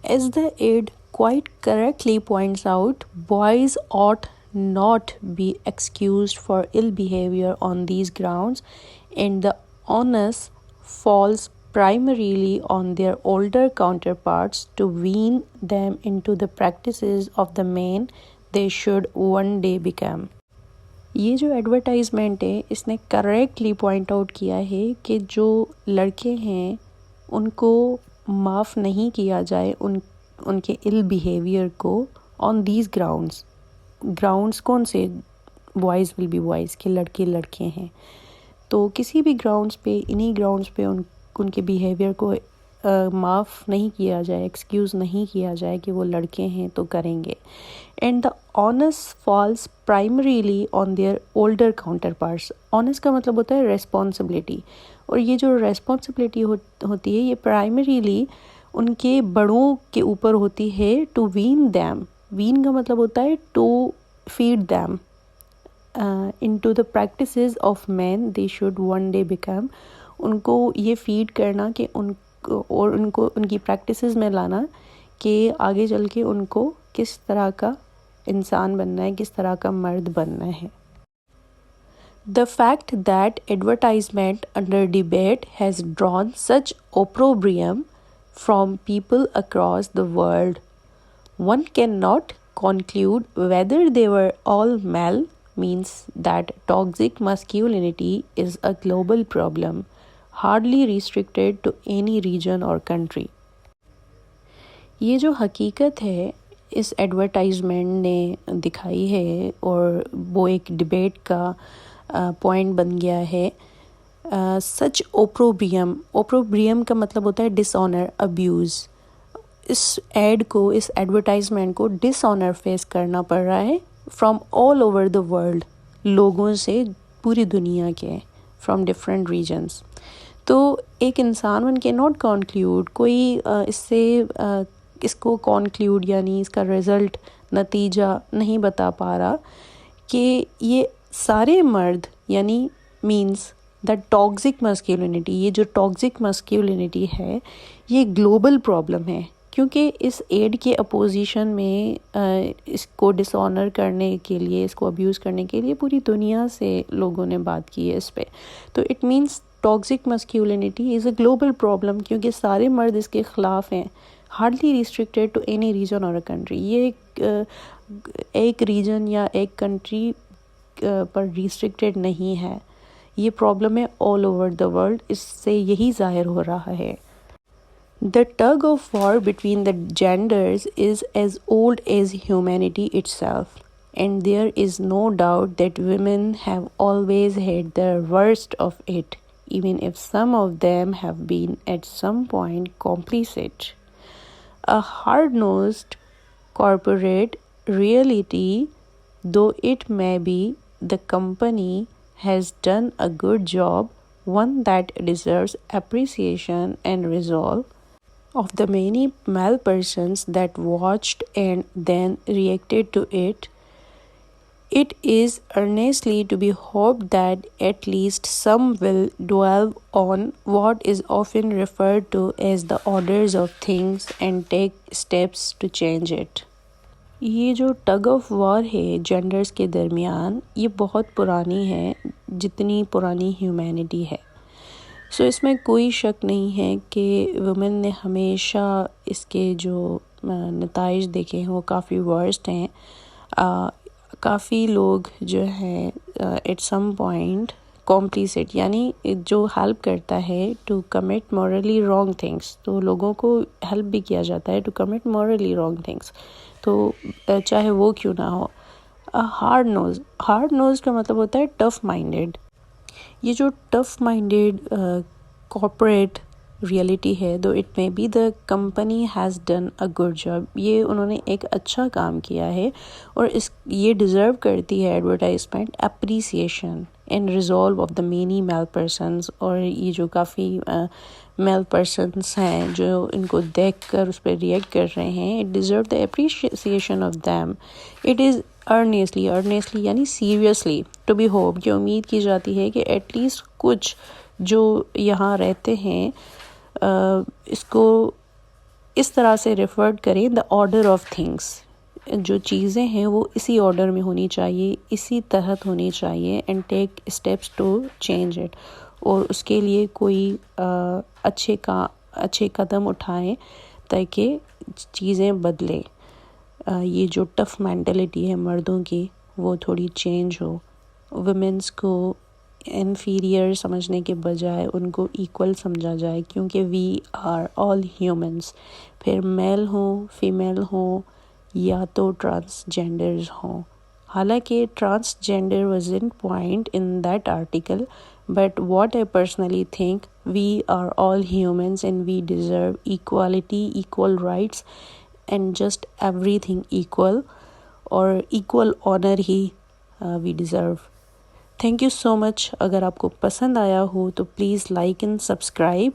As the aide quite correctly points out, boys ought not be excused for ill behavior on these grounds, and the onus falls primarily on their older counterparts to wean them into the practices of the men they should one day become. ये जो advertisement है इसने correctly point out किया है कि जो लड़के हैं उनको माफ़ नहीं किया जाए उनके इल बिहेवियर को ऑन दीज ग्राउंड्स कौन से? बॉयज़ विल बी बॉयज़ के लड़के लड़के हैं, तो किसी भी ग्राउंड्स पे इन्हीं ग्राउंड्स पे उनके बिहेवियर को माफ़ नहीं किया जाए, एक्सक्यूज़ नहीं किया जाए कि वो लड़के हैं तो करेंगे. And the onus falls primarily on their older counterparts. Onus का मतलब होता है रेस्पॉन्सिबिलिटी, और ये जो रेस्पॉन्सिबिलिटी होती है ये प्राइमरीली उनके बड़ों के ऊपर होती है टू वीन दैम. वीन का मतलब होता है to feed them into the practices of men they should one day become. उनको ये फीड करना कि उनको उनकी प्रैक्टिसेस में लाना कि आगे चल के उनको किस तरह का इंसान बनना है, किस तरह का मर्द बनना है. The fact that advertisement under debate has drawn such opprobrium from people across the world, one cannot conclude whether they were all male means that toxic masculinity is a global problem, hardly restricted to any region or country. ये जो हकीकत है इस advertisement ने दिखाई है और वो एक डिबेट का पॉइंट बन गया है. सच ओप्रोब्रियम का मतलब होता है डिसऑनर, अब्यूज़. इस एड को, इस एडवर्टाइजमेंट को डिसऑनर फेस करना पड़ रहा है from all over the world, लोगों से पूरी दुनिया के, फ्रॉम डिफरेंट रीजन्स. तो एक इंसान वन कैन नॉट कॉन्क्लूड, कोई इसको कॉन्क्लूड यानी इसका रिज़ल्ट, नतीजा नहीं बता पा रहा कि ये सारे मर्द यानी मीन्स द टॉक्सिक मस्क्यूलिनिटी, ये जो टॉक्सिक मस्क्यूलिनिटी है ये ग्लोबल प्रॉब्लम है, क्योंकि इस एड के अपोजिशन में इसको डिसऑनर करने के लिए, इसको अब्यूज़ करने के लिए पूरी दुनिया से लोगों ने बात की है इस पे. तो it means toxic masculinity is a global problem, क्योंकि सारे मर्द इसके ख़िलाफ़ हैं. Hardly restricted to any region और अ कंट्री. ये एक रीजन या एक कंट्री पर रिस्ट्रिक्टेड नहीं है, ये प्रॉब्लम है ऑल ओवर द वर्ल्ड. इससे यही ज़ाहिर हो रहा है. The tug of war between the genders is as old as humanity itself, and there is no doubt that women have always had the worst of it, even if some of them have been at some point complicit. A hard-nosed corporate reality, though it may be, the company has done a good job, one that deserves appreciation and resolve of the many male persons that watched and then reacted to it. It is earnestly to be hoped that at least some will dwell on what is often referred to as the orders of things and take steps to change it. ये जो tug of war है genders के दरमियान, ये बहुत पुरानी है, जितनी पुरानी ह्यूमैनिटी है. सो इसमें कोई शक नहीं है कि वुमेन ने हमेशा इसके जो नताइज देखे हैं वो काफ़ी वर्स्ट हैं. काफ़ी लोग जो हैं एट सम पॉइंट कॉम्प्लिसिट, यानी जो हेल्प करता है to commit morally wrong things, तो लोगों को हेल्प भी किया जाता है to commit morally wrong things, तो चाहे वो क्यों ना हो. हार्ड नोज का मतलब होता है टफ माइंडेड. ये जो टफ माइंडेड कॉर्पोरेट रियलिटी है, दो it may be the company has done a good job, ये उन्होंने एक अच्छा काम किया है और ये डिज़र्व करती है advertisement appreciation and resolve of the many male persons. और ये जो काफ़ी मेल पर्सनस हैं जो इनको देख कर उस पर रिएक्ट कर रहे हैं, it deserve the appreciation of them. It is earnestly यानी सीरियसली टू बी होप, कि उम्मीद की जाती है कि एटलीस्ट कुछ जो यहाँ रहते हैं इसको इस तरह से रेफर करें, द ऑर्डर ऑफ थिंग्स, जो चीज़ें हैं वो इसी ऑर्डर में होनी चाहिए, इसी तहत होनी चाहिए, and take steps to change it, और उसके लिए कोई अच्छे कदम उठाएं ताकि चीज़ें बदलें। ये जो टफ़ मेंटालिटी है मर्दों की वो थोड़ी चेंज हो, वुमेंस को इन्फीरियर समझने के बजाय उनको इक्वल समझा जाए, क्योंकि वी आर ऑल ह्यूमंस, फिर मेल हो फीमेल हो या तो ट्रांसजेंडर्स हों। हालांकि transgender wasn't point in that article, but what I personally think, we are all humans and we deserve equality, equal rights and just everything equal, और equal honor he we deserve। Thank you so much. अगर आपको पसंद आया हो तो please like and subscribe.